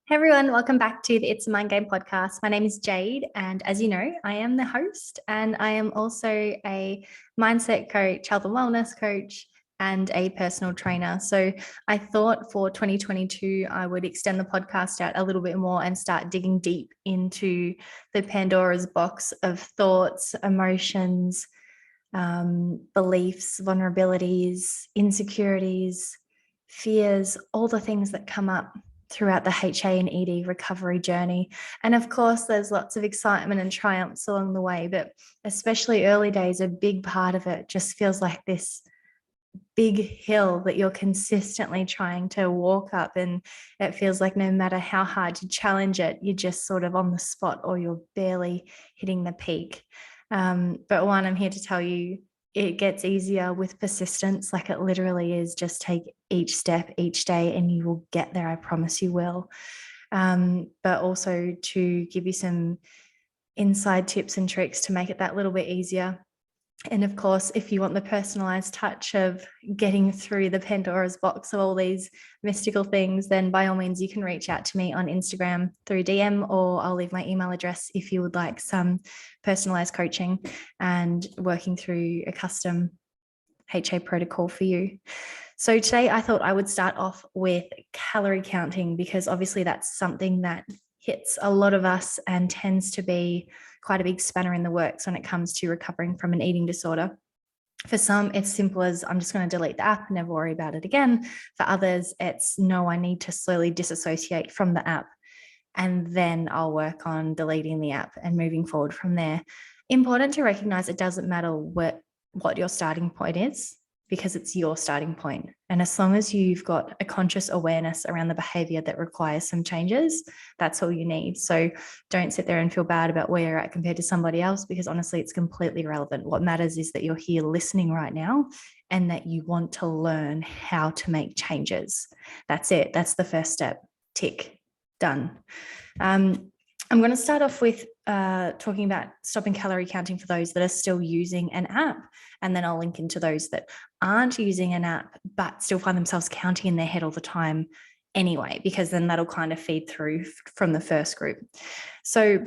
Hey everyone, welcome back to the It's a Mind Game podcast. My name is Jade, and as you know, I am the host, and I am also a mindset coach, health and wellness coach, and a personal trainer. So I thought for 2022, I would extend the podcast out a little bit more and start digging deep into the Pandora's box of thoughts, emotions, beliefs, vulnerabilities, insecurities, fears, all the things that come up throughout the HA and ED recovery journey. And of course, there's lots of excitement and triumphs along the way, but especially early days, a big part of it just feels like this big hill that you're consistently trying to walk up. And it feels like no matter how hard you challenge it, you're just sort of on the spot or you're barely hitting the peak. But one, I'm here to tell you, it gets easier with persistence. Like it literally is, just take each step each day and you will get there. I promise you will. But also to give you some inside tips and tricks to make it that little bit easier. And of course, if you want the personalized touch of getting through the Pandora's box of all these mystical things, then by all means, you can reach out to me on Instagram through DM, or I'll leave my email address if you would like some personalized coaching and working through a custom HA protocol for you. So today I thought I would start off with calorie counting, because obviously that's something that hits a lot of us and tends to be quite a big spanner in the works when it comes to recovering from an eating disorder. For some, it's simple as I'm just going to delete the app and never worry about it again. For others, it's no, I need to slowly disassociate from the app, and then I'll work on deleting the app and moving forward from there. Important to recognize it doesn't matter what your starting point is, because it's your starting point. And as long as you've got a conscious awareness around the behavior that requires some changes, that's all you need. So don't sit there and feel bad about where you're at compared to somebody else, because honestly, it's completely irrelevant. What matters is that you're here listening right now and that you want to learn how to make changes. That's it. That's the first step. Tick. Done. I'm going to start off with talking about stopping calorie counting for those that are still using an app. And then I'll link into those that aren't using an app, but still find themselves counting in their head all the time anyway, because then that'll kind of feed through from the first group. So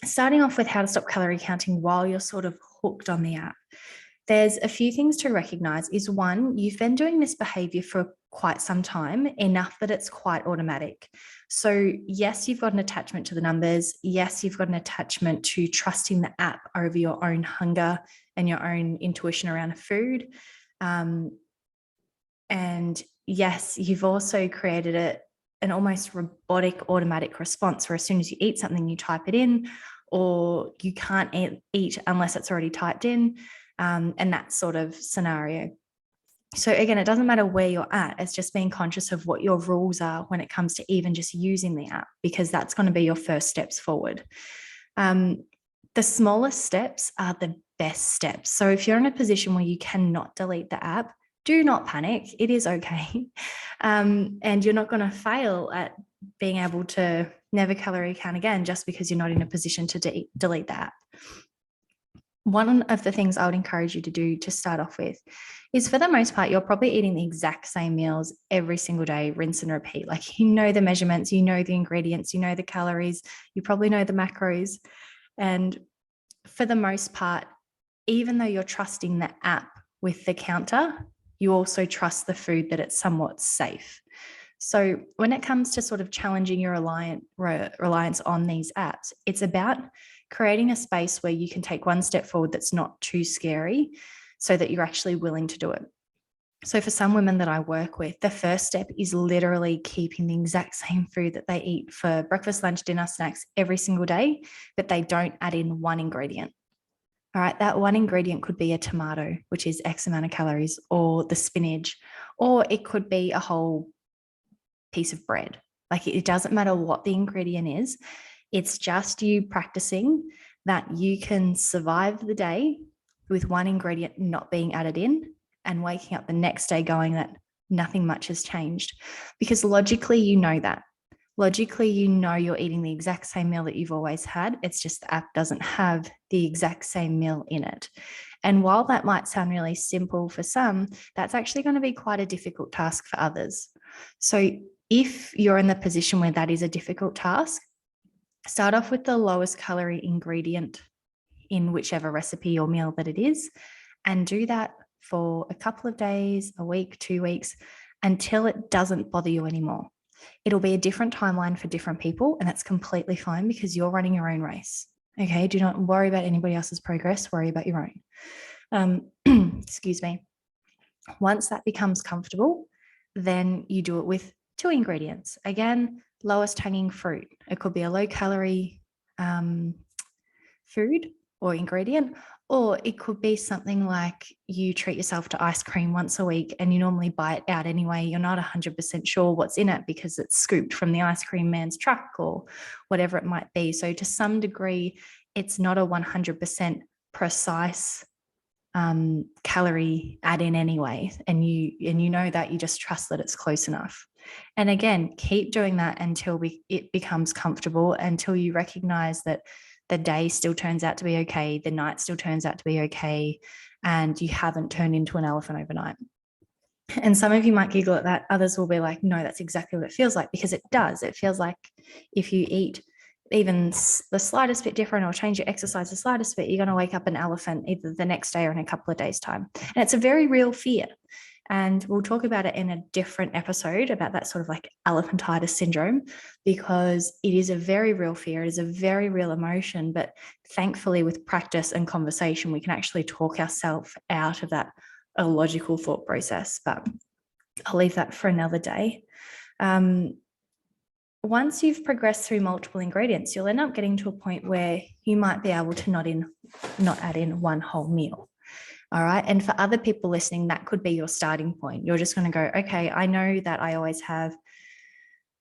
starting off with how to stop calorie counting while you're sort of hooked on the app. There's a few things to recognize. Is one, you've been doing this behavior for quite some time, enough that it's quite automatic. So yes, you've got an attachment to the numbers. Yes, you've got an attachment to trusting the app over your own hunger and your own intuition around food. And yes, you've also created an almost robotic automatic response where as soon as you eat something, you type it in, or you can't eat unless it's already typed in. And that sort of scenario. So again, it doesn't matter where you're at. It's just being conscious of what your rules are when it comes to even just using the app, because that's going to be your first steps forward. The smallest steps are the best steps. So if you're in a position where you cannot delete the app, do not panic. It is okay. And you're not going to fail at being able to never calorie count again just because you're not in a position to delete the app. One of the things I would encourage you to do to start off with is, for the most part, you're probably eating the exact same meals every single day, rinse and repeat. Like, you know the measurements, you know the ingredients, you know the calories, you probably know the macros. And for the most part, even though you're trusting the app with the counter, you also trust the food that it's somewhat safe. So when it comes to sort of challenging your reliance on these apps, it's about creating a space where you can take one step forward that's not too scary, so that you're actually willing to do it. So for some women that I work with, the first step is literally keeping the exact same food that they eat for breakfast, lunch, dinner, snacks every single day, but they don't add in one ingredient. All right, that one ingredient could be a tomato, which is X amount of calories, or the spinach, or it could be a whole piece of bread. Like, it doesn't matter what the ingredient is. It's just you practicing that you can survive the day with one ingredient not being added in, and waking up the next day going that nothing much has changed. Because logically, you know that. Logically, you know you're eating the exact same meal that you've always had. It's just the app doesn't have the exact same meal in it. And while that might sound really simple for some, that's actually going to be quite a difficult task for others. So if you're in the position where that is a difficult task, start off with the lowest calorie ingredient in whichever recipe or meal that it is, and do that for a couple of days, a week, 2 weeks, until it doesn't bother you anymore. It'll be a different timeline for different people, and that's completely fine because you're running your own race. Okay, do not worry about anybody else's progress, worry about your own. Excuse me. Once that becomes comfortable, then you do it with 2 ingredients. Again, lowest hanging fruit. It could be a low calorie food or ingredient, or it could be something like you treat yourself to ice cream once a week and you normally buy it out anyway. You're not 100% sure what's in it because it's scooped from the ice cream man's truck or whatever it might be. So to some degree, it's not a 100% precise calorie add in anyway. And you know that, you just trust that it's close enough. And again, keep doing that until it becomes comfortable, until you recognize that the day still turns out to be okay, the night still turns out to be okay, and you haven't turned into an elephant overnight. And some of you might giggle at that. Others will be like, no, that's exactly what it feels like, because it does. It feels like if you eat even the slightest bit different or change your exercise the slightest bit, you're going to wake up an elephant either the next day or in a couple of days' time. And it's a very real fear. And we'll talk about it in a different episode, about that sort of like elephantitis syndrome, because it is a very real fear. It is a very real emotion. But thankfully, with practice and conversation, we can actually talk ourselves out of that illogical thought process. But I'll leave that for another day. Once you've progressed through multiple ingredients, you'll end up getting to a point where you might be able to not add in one whole meal. All right. And for other people listening, that could be your starting point. You're just going to go, okay, I know that I always have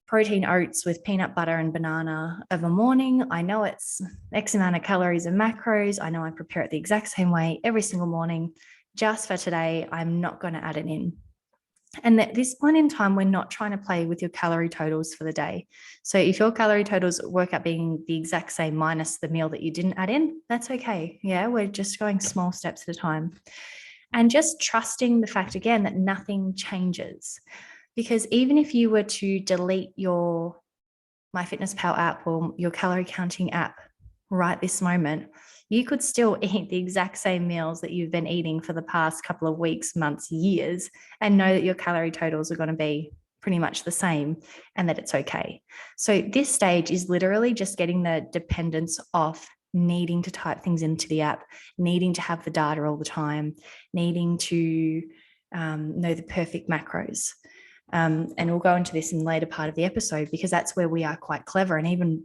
protein oats with peanut butter and banana of a morning. I know it's X amount of calories and macros. I know I prepare it the exact same way every single morning. Just for today, I'm not going to add it in. And at this point in time, we're not trying to play with your calorie totals for the day. So if your calorie totals work out being the exact same minus the meal that you didn't add in, that's okay. Yeah, we're just going small steps at a time. And just trusting the fact, again, that nothing changes. Because even if you were to delete your MyFitnessPal app or your Calorie Counting app right this moment, you could still eat the exact same meals that you've been eating for the past couple of weeks, months, years, and know that your calorie totals are going to be pretty much the same and that it's okay. So this stage is literally just getting the dependence off needing to type things into the app, needing to have the data all the time, needing to know the perfect macros. And we'll go into this in the later part of the episode, because that's where we are quite clever. And even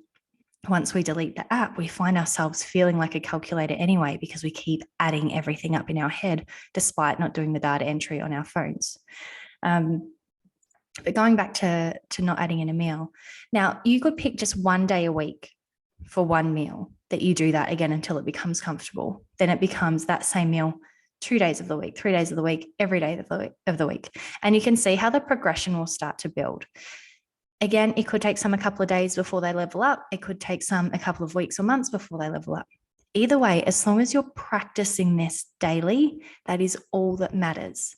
once we delete the app, we find ourselves feeling like a calculator anyway, because we keep adding everything up in our head, despite not doing the data entry on our phones. But going back to not adding in a meal, now you could pick just one day a week for one meal that you do that again until it becomes comfortable. Then it becomes that same meal 2 days of the week, 3 days of the week, every day of the week. And you can see how the progression will start to build. Again, it could take some a couple of days before they level up. It could take some a couple of weeks or months before they level up. Either way, as long as you're practicing this daily, that is all that matters.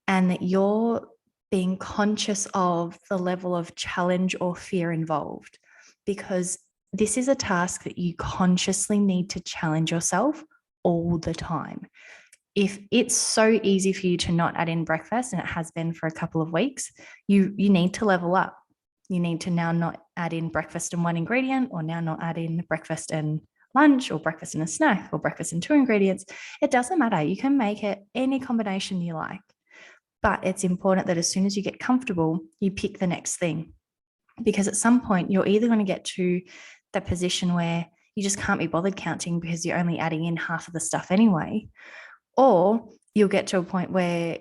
And that you're being conscious of the level of challenge or fear involved, because this is a task that you consciously need to challenge yourself all the time. If it's so easy for you to not add in breakfast, and it has been for a couple of weeks, you need to level up. You need to now not add in breakfast and one ingredient, or now not add in breakfast and lunch, or breakfast and a snack, or breakfast and 2 ingredients. It doesn't matter. You can make it any combination you like. But it's important that as soon as you get comfortable, you pick the next thing. Because at some point, you're either going to get to the position where you just can't be bothered counting because you're only adding in half of the stuff anyway, or you'll get to a point where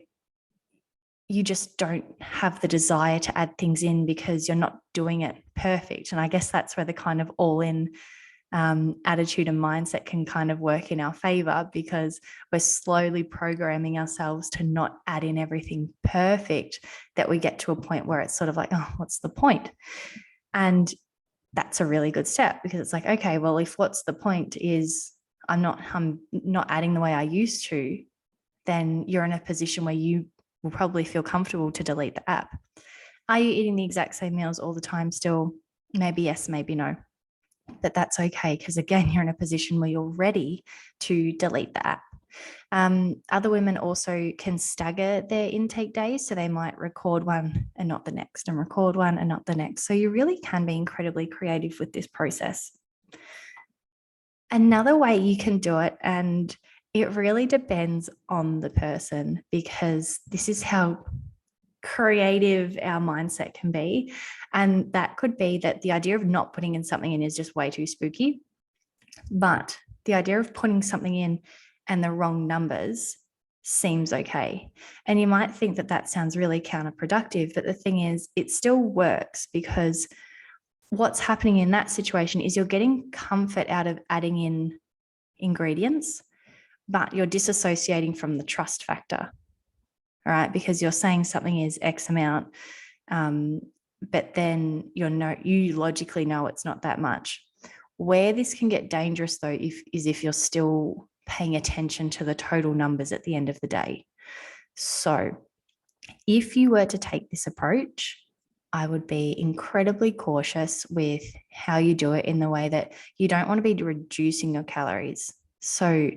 you just don't have the desire to add things in because you're not doing it perfect. And I guess that's where the kind of all-in attitude and mindset can kind of work in our favor, because we're slowly programming ourselves to not add in everything perfect, that we get to a point where it's sort of like, oh, what's the point? And that's a really good step, because it's like, okay, well, if what's the point is I'm not adding the way I used to, then you're in a position where you will probably feel comfortable to delete the app. Are you eating the exact same meals all the time still? Maybe yes, maybe no. But that's okay, because again, you're in a position where you're ready to delete the app. Other women also can stagger their intake days. So they might record one and not the next, and record one and not the next. So you really can be incredibly creative with this process. Another way you can do it, and it really depends on the person, because this is how creative our mindset can be. And that could be that the idea of not putting in something in is just way too spooky. But the idea of putting something in and the wrong numbers seems okay. And you might think that that sounds really counterproductive, but the thing is, it still works, because what's happening in that situation is you're getting comfort out of adding in ingredients, but you're disassociating from the trust factor. All right, because you're saying something is X amount, but then you logically know it's not that much. Where this can get dangerous, though, is if you're still paying attention to the total numbers at the end of the day. So if you were to take this approach, I would be incredibly cautious with how you do it, in the way that you don't want to be reducing your calories. So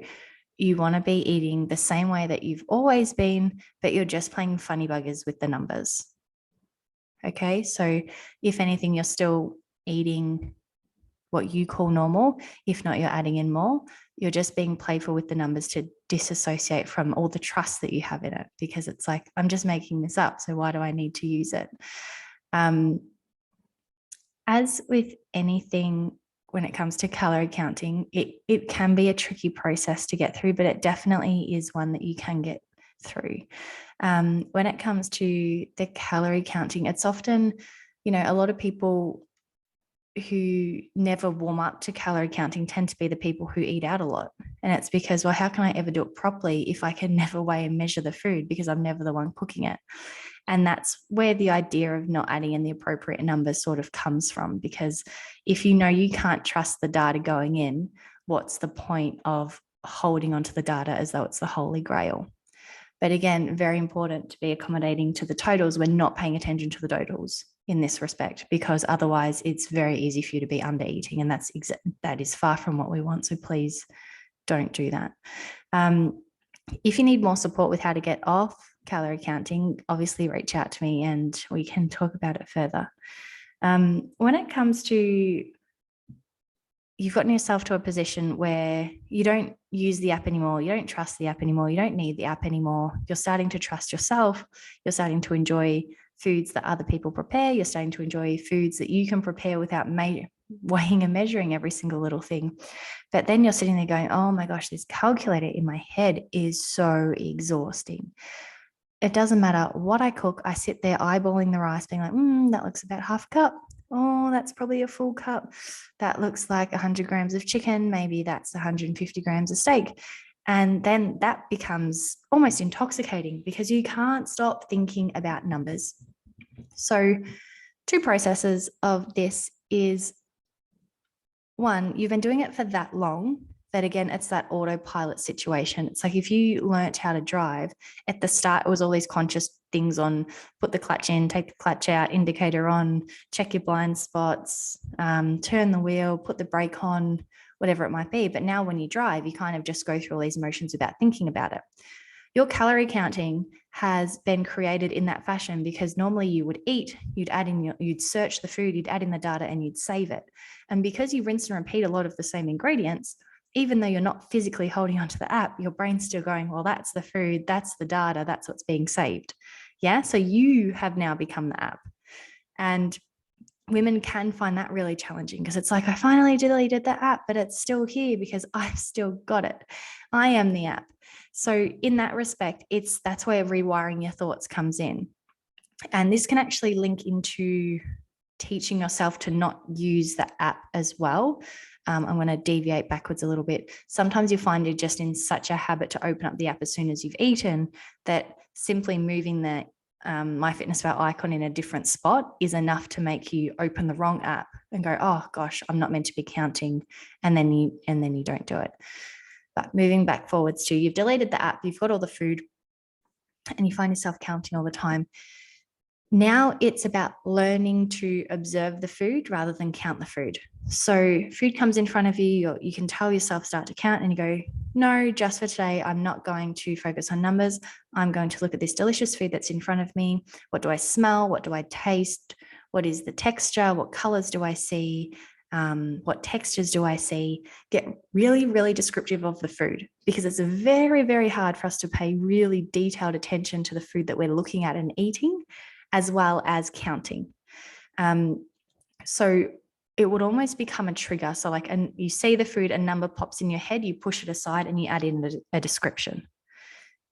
you want to be eating the same way that you've always been, but you're just playing funny buggers with the numbers. Okay, so if anything, you're still eating what you call normal. If not, you're adding in more. You're just being playful with the numbers to disassociate from all the trust that you have in it, because it's like, I'm just making this up, so why do I need to use it? As with anything, when it comes to calorie counting, it can be a tricky process to get through, but it definitely is one that you can get through. When it comes to the calorie counting, it's often, a lot of people who never warm up to calorie counting tend to be the people who eat out a lot. And it's because, well, how can I ever do it properly if I can never weigh and measure the food, because I'm never the one cooking it? And that's where the idea of not adding in the appropriate numbers sort of comes from, because if you know you can't trust the data going in, what's the point of holding onto the data as though it's the holy grail? But again, very important to be accommodating to the totals. We're not paying attention to the totals in this respect, because otherwise it's very easy for you to be under eating, and that is far from what we want. So please don't do that. If you need more support with how to get off calorie counting, obviously reach out to me and we can talk about it further. When it comes to, you've gotten yourself to a position where you don't use the app anymore, you don't trust the app anymore, you don't need the app anymore, you're starting to trust yourself, you're starting to enjoy foods that other people prepare, you're starting to enjoy foods that you can prepare without weighing and measuring every single little thing. But then you're sitting there going, oh my gosh, this calculator in my head is so exhausting. It doesn't matter what I cook, I sit there eyeballing the rice, being like, that looks about half a cup. Oh, that's probably a full cup. That looks like 100 grams of chicken. Maybe that's 150 grams of steak. And then that becomes almost intoxicating, because you can't stop thinking about numbers. So 2 processes of this is, one, you've been doing it for that long that, again, it's that autopilot situation. It's like if you learnt how to drive, at the start, it was all these conscious things on, put the clutch in, take the clutch out, indicator on, check your blind spots, turn the wheel, put the brake on, whatever it might be. But now when you drive, you kind of just go through all these motions without thinking about it. Your calorie counting has been created in that fashion, because normally you would eat, you'd search the food, you'd add in the data and you'd save it. And because you rinse and repeat a lot of the same ingredients, even though you're not physically holding onto the app, your brain's still going, well, that's the food, that's the data, that's what's being saved. Yeah. So you have now become the app. And women can find that really challenging, because it's like, I finally deleted the app, but it's still here because I've still got it. I am the app. So in that respect, that's where rewiring your thoughts comes in. And this can actually link into teaching yourself to not use the app as well. I'm going to deviate backwards a little bit. Sometimes you find you're just in such a habit to open up the app as soon as you've eaten, that simply moving the MyFitnessPal icon in a different spot is enough to make you open the wrong app and go, oh gosh, I'm not meant to be counting. And then you don't do it. But moving back forwards to, you've deleted the app, you've got all the food, and you find yourself counting all the time. Now it's about learning to observe the food rather than count the food. So food comes in front of you, you can tell yourself start to count and you go, no, just for today, I'm not going to focus on numbers. I'm going to look at this delicious food that's in front of me. What do I smell? What do I taste? What is the texture? What colors do I see? What textures do I see? Get really, really descriptive of the food, because it's very, very hard for us to pay really detailed attention to the food that we're looking at and eating, as well as counting. So it would almost become a trigger. So like, and you see the food, a number pops in your head, you push it aside and you add in a description.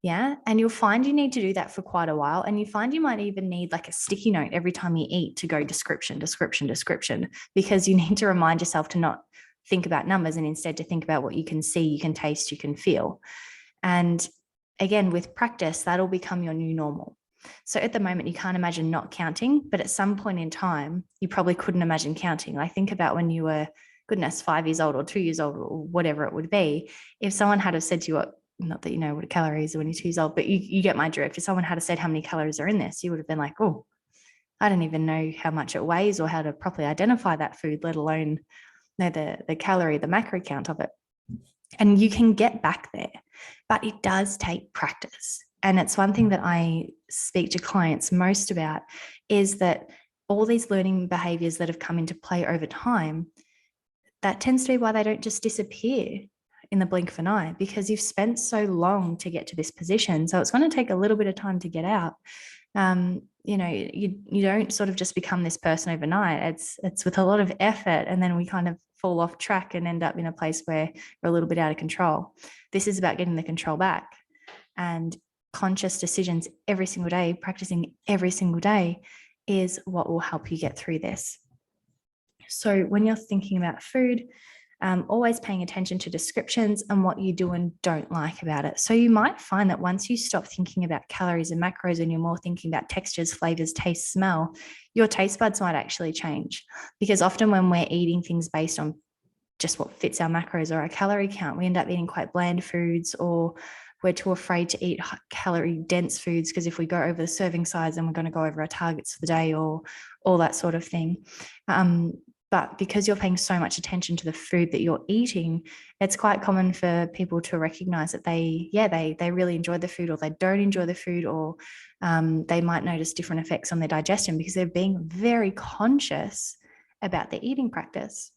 Yeah. And you'll find you need to do that for quite a while. And you find you might even need like a sticky note every time you eat to go description, description, description, because you need to remind yourself to not think about numbers and instead to think about what you can see, you can taste, you can feel. And again, with practice, that'll become your new normal. So at the moment, you can't imagine not counting, but at some point in time, you probably couldn't imagine counting. Like think about when you were, goodness, 5 years old or 2 years old or whatever it would be. If someone had have said to you, not that you know what a calorie is when you're 2 years old, but you get my drift. If someone had said how many calories are in this, you would have been like, oh, I don't even know how much it weighs or how to properly identify that food, let alone know the calorie, the macro count of it. And you can get back there, but it does take practice. And it's one thing that I speak to clients most about, is that all these learning behaviors that have come into play over time, that tends to be why they don't just disappear in the blink of an eye, because you've spent so long to get to this position. So it's going to take a little bit of time to get out. You don't sort of just become this person overnight. It's with a lot of effort, and then we kind of fall off track and end up in a place where we're a little bit out of control. This is about getting the control back, and conscious decisions every single day, practicing every single day, is what will help you get through this. So when you're thinking about food, always paying attention to descriptions and what you do and don't like about it. So you might find that once you stop thinking about calories and macros and you're more thinking about textures, flavors, taste, smell, your taste buds might actually change. Because often when we're eating things based on just what fits our macros or our calorie count, we end up eating quite bland foods, or we're too afraid to eat calorie dense foods because if we go over the serving size, then we're going to go over our targets for the day, or all that sort of thing. But because you're paying so much attention to the food that you're eating, it's quite common for people to recognize that they really enjoy the food, or they don't enjoy the food, or they might notice different effects on their digestion because they're being very conscious about their eating practice.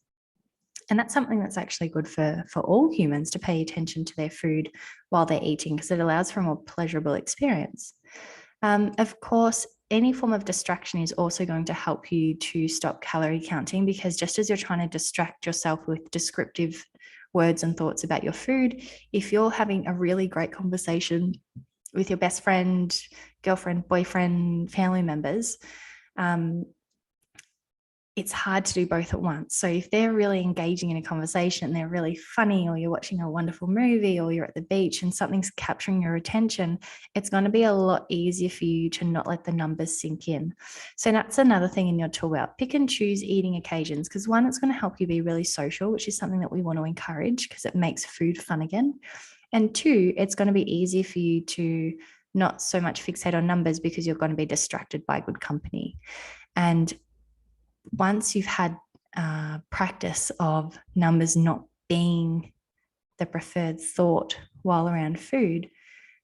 And that's something that's actually good for all humans, to pay attention to their food while they're eating, because it allows for a more pleasurable experience. Of course, any form of distraction is also going to help you to stop calorie counting, because just as you're trying to distract yourself with descriptive words and thoughts about your food, if you're having a really great conversation with your best friend, girlfriend, boyfriend, family members, it's hard to do both at once. So if they're really engaging in a conversation, they're really funny, or you're watching a wonderful movie, or you're at the beach and something's capturing your attention, it's going to be a lot easier for you to not let the numbers sink in. So that's another thing in your tool belt. Pick and choose eating occasions, because one, it's going to help you be really social, which is something that we want to encourage because it makes food fun again. And two, it's going to be easier for you to not so much fixate on numbers because you're going to be distracted by good company. And once you've had practice of numbers not being the preferred thought while around food,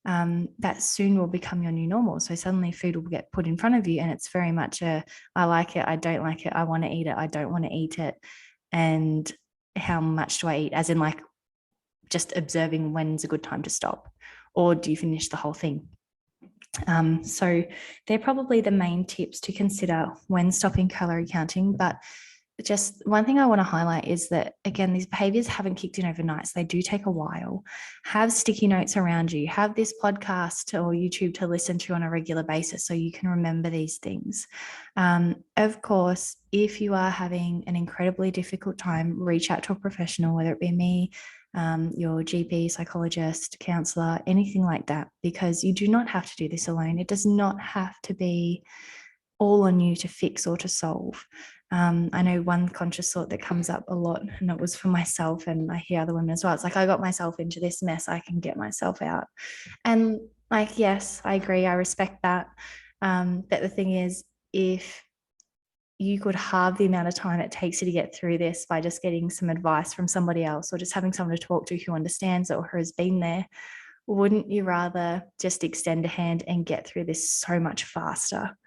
that soon will become your new normal. So suddenly food will get put in front of you and it's very much I like it, I don't like it, I want to eat it, I don't want to eat it. And how much do I eat? As in like just observing when's a good time to stop, or do you finish the whole thing? So they're probably the main tips to consider when stopping calorie counting. But just one thing I want to highlight is that, again, these behaviors haven't kicked in overnight, so they do take a while. Have sticky notes around you. Have this podcast or YouTube to listen to on a regular basis so you can remember these things. Of course, if you are having an incredibly difficult time, reach out to a professional, whether it be me, your GP, psychologist, counselor, anything like that, because you do not have to do this alone. It does not have to be all on you to fix or to solve. I know one conscious thought that comes up a lot, and it was for myself, and I hear other women as well. It's like, I got myself into this mess, I can get myself out. And like, yes, I agree, I respect that. But the thing is, if you could halve the amount of time it takes you to get through this by just getting some advice from somebody else, or just having someone to talk to who understands it or who has been there, wouldn't you rather just extend a hand and get through this so much faster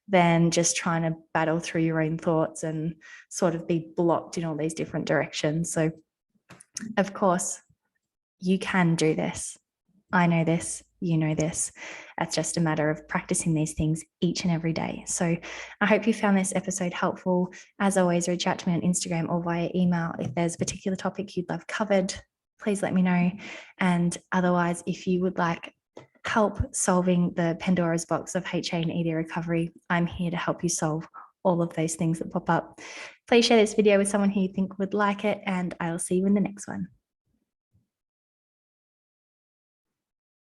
than just trying to battle through your own thoughts and sort of be blocked in all these different directions? So, of course, you can do this. I know this, you know this. It's just a matter of practicing these things each and every day. So I hope you found this episode helpful. As always, reach out to me on Instagram or via email. If there's a particular topic you'd love covered, please let me know. And otherwise, if you would like help solving the Pandora's box of HA and ED recovery, I'm here to help you solve all of those things that pop up. Please share this video with someone who you think would like it, and I'll see you in the next one.